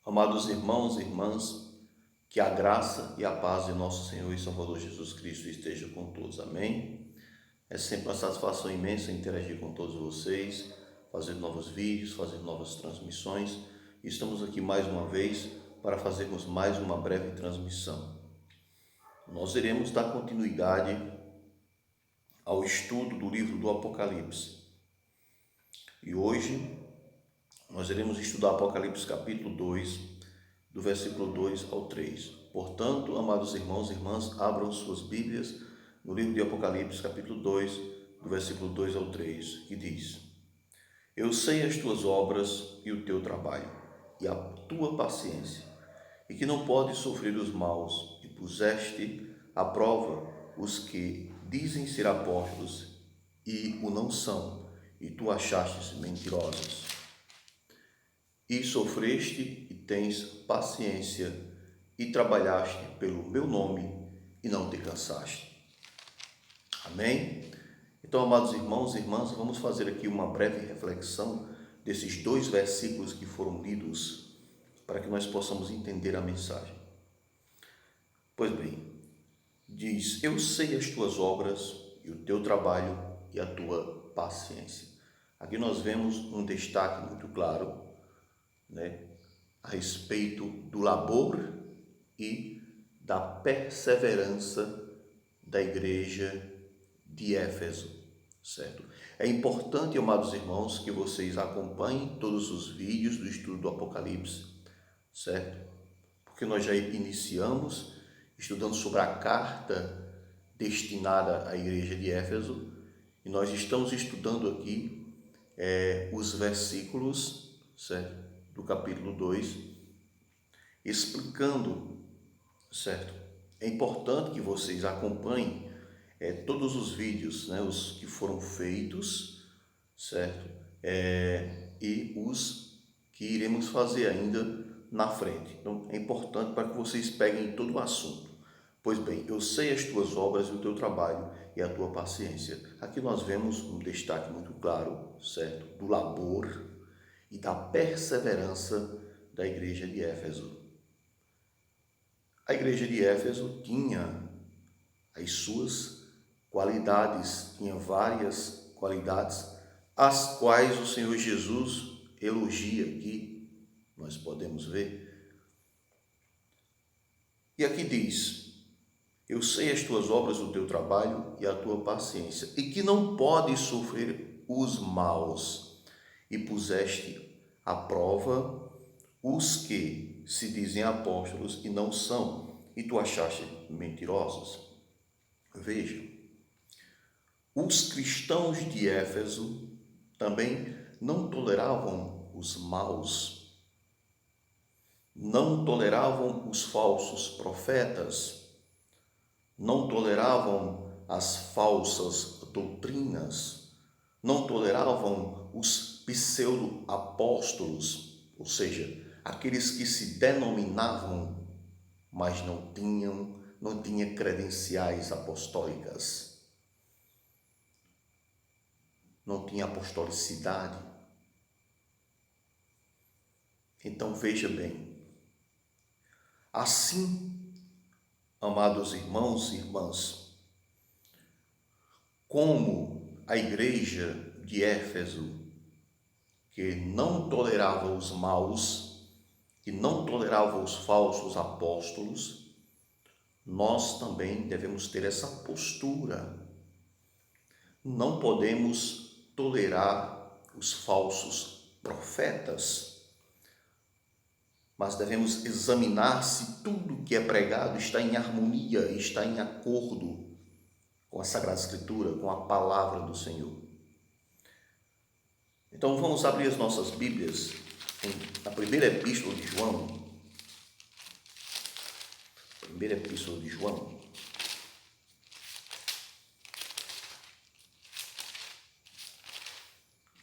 Amados irmãos e irmãs, que a graça e a paz de nosso Senhor e Salvador Jesus Cristo esteja com todos. Amém? É sempre uma satisfação imensa interagir com todos vocês, fazer novos vídeos, fazer novas transmissões. E estamos aqui mais uma vez para fazermos mais uma breve transmissão. Nós iremos dar continuidade ao estudo do livro do Apocalipse. E hoje nós iremos estudar Apocalipse capítulo 2, do versículo 2 ao 3. Portanto, amados irmãos e irmãs, abram suas Bíblias no livro de Apocalipse, capítulo 2, do versículo 2 ao 3, que diz: Eu sei as tuas obras e o teu trabalho, e a tua paciência, e que não podes sofrer os maus, e puseste à prova os que dizem ser apóstolos e o não são, e tu achastes mentirosos. E sofreste e tens paciência, e trabalhaste pelo meu nome, e não te cansaste. Amém? Então, amados irmãos e irmãs, vamos fazer aqui uma breve reflexão desses dois versículos que foram lidos, para que nós possamos entender a mensagem. Pois bem, diz: Eu sei as tuas obras, e o teu trabalho, e a tua paciência. Aqui nós vemos um destaque muito claro, a respeito do labor e da perseverança da igreja de Éfeso, certo? É importante, amados irmãos, que vocês acompanhem todos os vídeos do estudo do Apocalipse, certo? Porque nós já iniciamos estudando sobre a carta destinada à igreja de Éfeso, e nós estamos estudando aqui os versículos, certo, do capítulo 2, explicando, certo? É importante que vocês acompanhem todos os vídeos, os que foram feitos, certo? E os que iremos fazer ainda na frente. Então, é importante para que vocês peguem todo o assunto. Pois bem, eu sei as tuas obras e o teu trabalho e a tua paciência. Aqui nós vemos um destaque muito claro, certo? Do labor e da perseverança da igreja de Éfeso. A igreja de Éfeso tinha as suas qualidades, tinha várias qualidades, as quais o Senhor Jesus elogia aqui, nós podemos ver. E aqui diz: Eu sei as tuas obras, o teu trabalho e a tua paciência, e que não podes sofrer os maus, e puseste à prova os que se dizem apóstolos e não são, e tu achaste mentirosos. Veja, os cristãos de Éfeso também não toleravam os maus, não toleravam os falsos profetas, não toleravam as falsas doutrinas, não toleravam os pseudo-apóstolos, ou seja, aqueles que se denominavam, mas não tinham credenciais apostólicas, não tinha apostolicidade. Então veja bem, assim, amados irmãos e irmãs, como a igreja de Éfeso, que não tolerava os maus, que não tolerava os falsos apóstolos, nós também devemos ter essa postura. Não podemos tolerar os falsos profetas, mas devemos examinar se tudo que é pregado está em harmonia, está em acordo com a Sagrada Escritura, com a Palavra do Senhor. Então vamos abrir as nossas Bíblias na primeira epístola de João. Primeira epístola de João.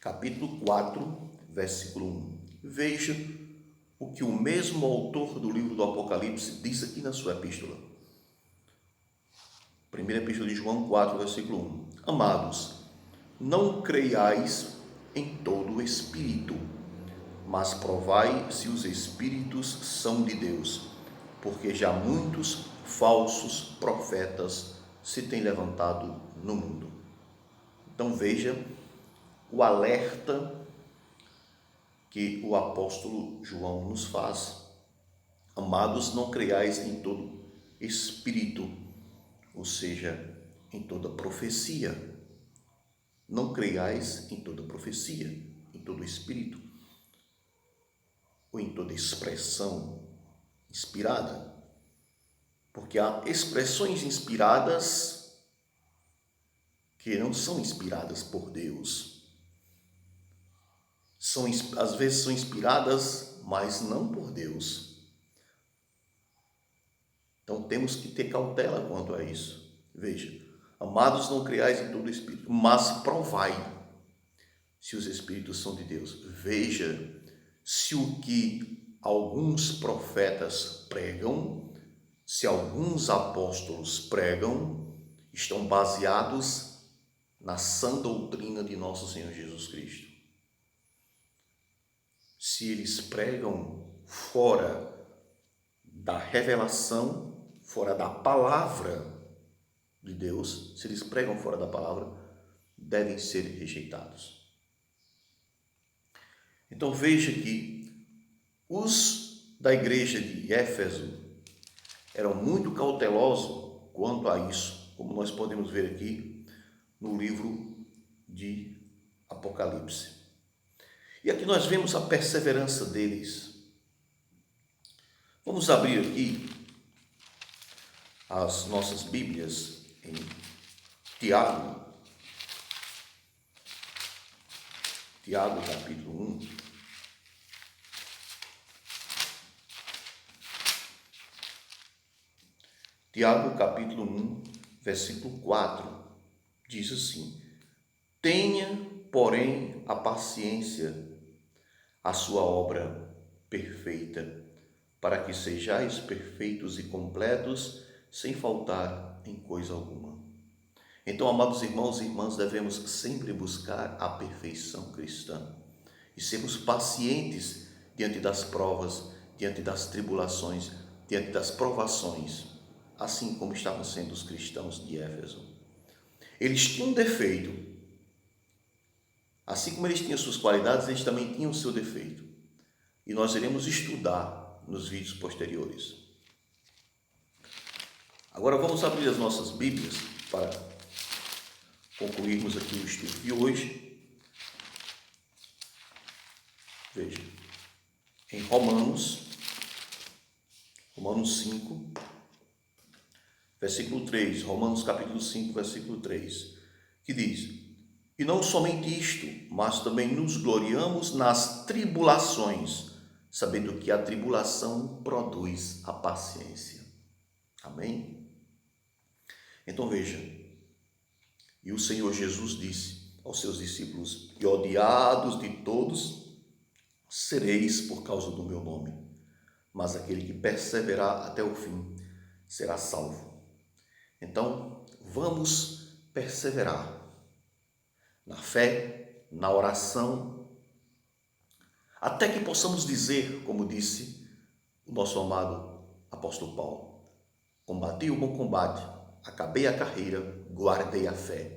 Capítulo 4, versículo 1. Veja o que o mesmo autor do livro do Apocalipse diz aqui na sua epístola. Primeira epístola de João 4, versículo 1. Amados, não creiais em todo o espírito, mas provai se os espíritos são de Deus, porque já muitos falsos profetas se têm levantado no mundo. Então veja o alerta que o apóstolo João nos faz. Amados, não creiais em todo espírito, ou seja, em toda profecia. Não creiais em toda profecia, em todo espírito, ou em toda expressão inspirada. Porque há expressões inspiradas que não são inspiradas por Deus. Às vezes são inspiradas, mas não por Deus. Então temos que ter cautela quanto a isso. Veja, amados, não creiais em todo espírito, mas provai se os espíritos são de Deus. Veja se o que alguns profetas pregam, se alguns apóstolos pregam, estão baseados na sã doutrina de nosso Senhor Jesus Cristo. Se eles pregam fora da revelação, fora da palavra de Deus, se eles pregam fora da palavra, devem ser rejeitados. Então veja que os da igreja de Éfeso eram muito cautelosos quanto a isso, como nós podemos ver aqui no livro de Apocalipse. E aqui nós vemos a perseverança deles. Vamos abrir aqui as nossas Bíblias em Tiago. Tiago, capítulo 1. Tiago, capítulo 1, versículo 4, diz assim: tenha, porém, a paciência, a sua obra perfeita, para que sejais perfeitos e completos, sem faltar em coisa alguma. Então, amados irmãos e irmãs, devemos sempre buscar a perfeição cristã e sermos pacientes diante das provas, diante das tribulações, diante das provações, assim como estavam sendo os cristãos de Éfeso. Eles tinham um defeito. Assim como eles tinham suas qualidades, eles também tinham o seu defeito. E nós iremos estudar nos vídeos posteriores. Agora vamos abrir as nossas Bíblias para concluirmos aqui o estudo de hoje. Veja, em Romanos 5, versículo 3, Romanos capítulo 5, versículo 3, que diz: e não somente isto, mas também nos gloriamos nas tribulações, sabendo que a tribulação produz a paciência. Amém? Então veja, e o Senhor Jesus disse aos seus discípulos: e odiados de todos sereis por causa do meu nome, mas aquele que perseverar até o fim será salvo. Então, vamos perseverar na fé, na oração, até que possamos dizer, como disse o nosso amado apóstolo Paulo: combati o bom combate, acabei a carreira, guardei a fé.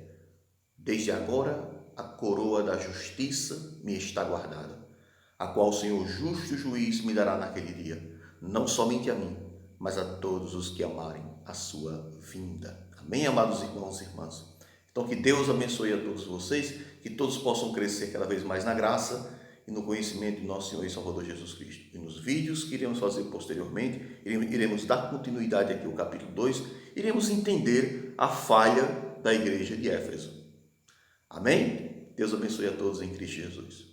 Desde agora a coroa da justiça me está guardada, a qual o Senhor justo juiz me dará naquele dia, não somente a mim, mas a todos os que amarem a sua vinda. Amém, amados irmãos e irmãs? Então, que Deus abençoe a todos vocês, que todos possam crescer cada vez mais na graça e no conhecimento de nosso Senhor e Salvador Jesus Cristo. E nos vídeos que iremos fazer posteriormente, iremos dar continuidade aqui ao capítulo 2, iremos entender a falha da igreja de Éfeso. Amém? Deus abençoe a todos em Cristo Jesus.